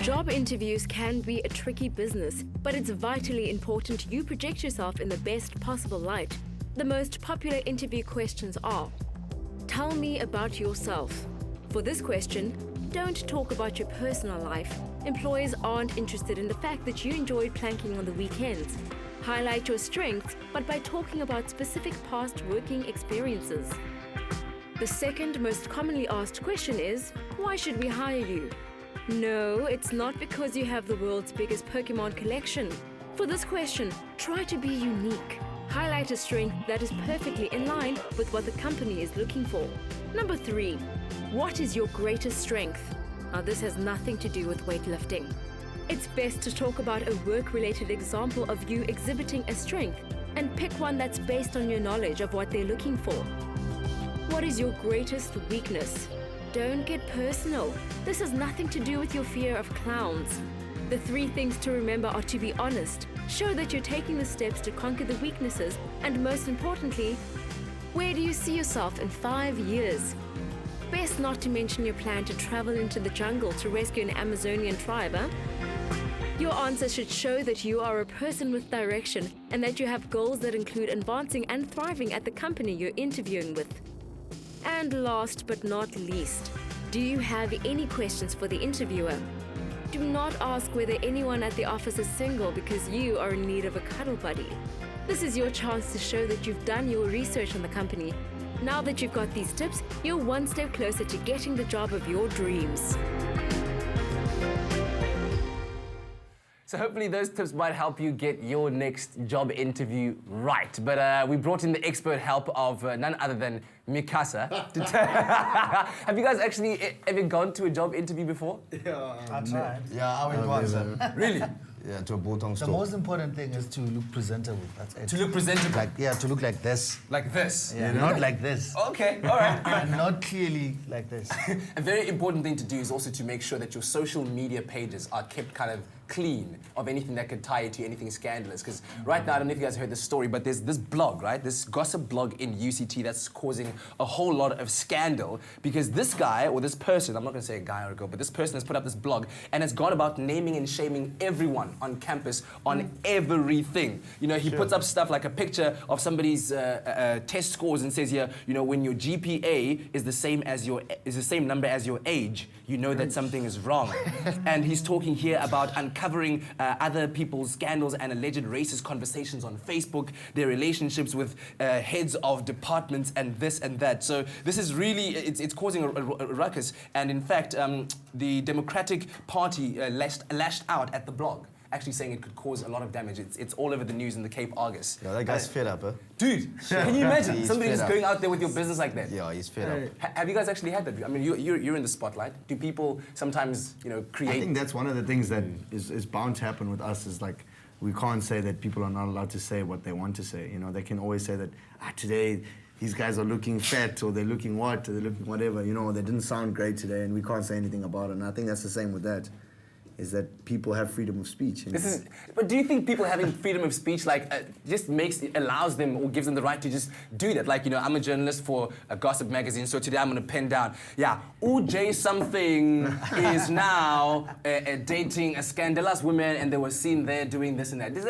Job interviews can be a tricky business, but it's vitally important you project yourself in the best possible light. The most popular interview questions are: tell me about yourself. For this question, don't talk about your personal life. Employers aren't interested in the fact that you enjoyed planking on the weekends. Highlight your strengths, but by talking about specific past working experiences. The second most commonly asked question is, why should we hire you? No, it's not because you have the world's biggest Pokemon collection. For this question, try to be unique. Highlight a strength that is perfectly in line with what the company is looking for. Number 3, what is your greatest strength? Now, this has nothing to do with weightlifting. It's best to talk about a work-related example of you exhibiting a strength and pick one that's based on your knowledge of what they're looking for. What is your greatest weakness? Don't get personal. This has nothing to do with your fear of clowns. The 3 things to remember are to be honest, show that you're taking the steps to conquer the weaknesses, and most importantly, where do you see yourself in 5 years? Best not to mention your plan to travel into the jungle to rescue an Amazonian tribe, huh? Your answer should show that you are a person with direction and that you have goals that include advancing and thriving at the company you're interviewing with. And last but not least, do you have any questions for the interviewer? Do not ask whether anyone at the office is single because you are in need of a cuddle buddy. This is your chance to show that you've done your research on the company. Now that you've got these tips, you're one step closer to getting the job of your dreams. So hopefully those tips might help you get your next job interview right. But we brought in the expert help of none other than casa. Have you guys actually ever gone to a job interview before? Yeah, I tried. Yeah, I went once. Really? Yeah, to a Botong store. The most important thing is to look presentable. That's it. To look presentable? To look like this. Like this? Yeah, not like this. Okay, all right. And not clearly like this. A very important thing to do is also to make sure that your social media pages are kept kind of clean of anything that could tie you to anything scandalous. Because right now, I don't know if you guys heard this story, but there's this blog, right? This gossip blog in UCT that's causing a whole lot of scandal because this guy, or this person, I'm not going to say a guy or a girl, but this person has put up this blog and has gone about naming and shaming everyone on campus on everything. You know, he puts up stuff like a picture of somebody's test scores and says here, you know, when your GPA is the same number as your age, you know that something is wrong. And he's talking here about uncovering other people's scandals and alleged racist conversations on Facebook, their relationships with heads of departments and this and that. So this is really, it's causing a ruckus. And in fact, the Democratic Party lashed out at the blog, actually saying it could cause a lot of damage. It's all over the news in the Cape Argus. Yeah, that guy's fed up, huh? Dude, can you imagine somebody just going out there with your business like that? Yeah, he's fed up. Have you guys actually had that? I mean, you're in the spotlight. Do people sometimes, you know, create... I think that's one of the things that is bound to happen with us is like, we can't say that people are not allowed to say what they want to say. You know, they can always say that, today, these guys are looking fat, or they're looking what, or they're looking whatever, you know, they didn't sound great today, and we can't say anything about it. And I think that's the same with that, is that people have freedom of speech. You know? But do you think people having freedom of speech just allows them or gives them the right to just do that? Like, you know, I'm a journalist for a gossip magazine, so today I'm going to pen down, Ujay something is now dating a scandalous woman, and they were seen there doing this and that. Is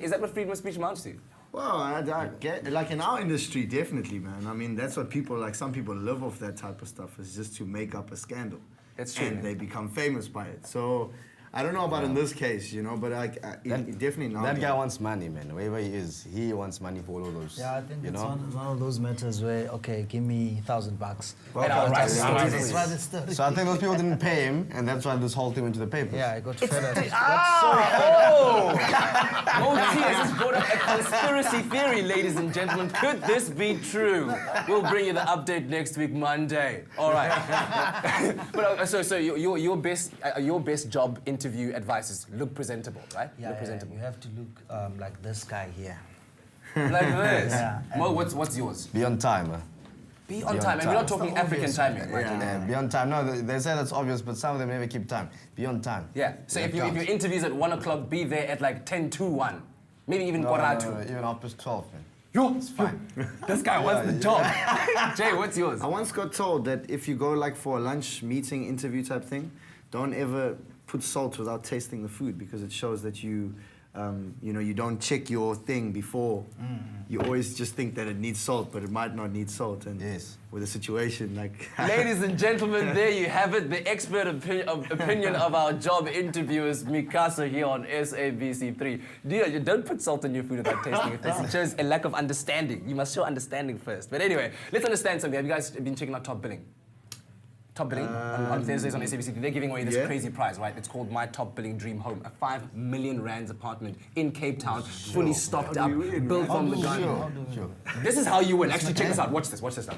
that what freedom of speech amounts to? Well, I get, like in our industry, definitely, man. I mean, that's what people, like some people live off that type of stuff, is just to make up a scandal. That's true. And they become famous by it. So, I don't know about in this case, you know, but definitely not. That guy wants money, man. Wherever he is, he wants money for all of those. Yeah, I think it's one of those matters where, okay, give me $1,000. So I think those people didn't pay him, and that's why this whole thing went to the paper. Yeah, I got fed up. Motias has brought up a conspiracy theory, ladies and gentlemen. Could this be true? We'll bring you the update next week, Monday. All right. But so your best job interview advice is look presentable, right? Yeah, look presentable. You have to look like this guy here. Like this? Yeah. Mo, what's yours? Be on time, huh? Be on time. And we're not talking African timing, right? Yeah, be on time. No, they say that's obvious, but some of them never keep time. Be on time. Yeah. So if your interview's at 1 o'clock, be there at like 10 to 1. Maybe even quarter to. No, even half past 12, man. Yo, it's fine. This guy wants the job. Jay, what's yours? I once got told that if you go like for a lunch meeting interview type thing, don't ever put salt without tasting the food because it shows that you you don't check your thing before. You always just think that it needs salt, but it might not need salt. And Yes. with a situation like... Ladies and gentlemen, there you have it. The expert opinion of our job interviewers, Mikasa here on SABC3. You don't put salt in your food without tasting it. It shows a lack of understanding. You must show understanding first. But anyway, let's understand something. Have you guys been checking out Top Billing? Top Billing on Thursdays on SABC. They're giving away this crazy prize, right? It's called My Top Billing Dream Home, a 5 million rands apartment in Cape Town, fully stocked up, built from the ground. Sure. This is how you win. Actually, check this out. Watch this now.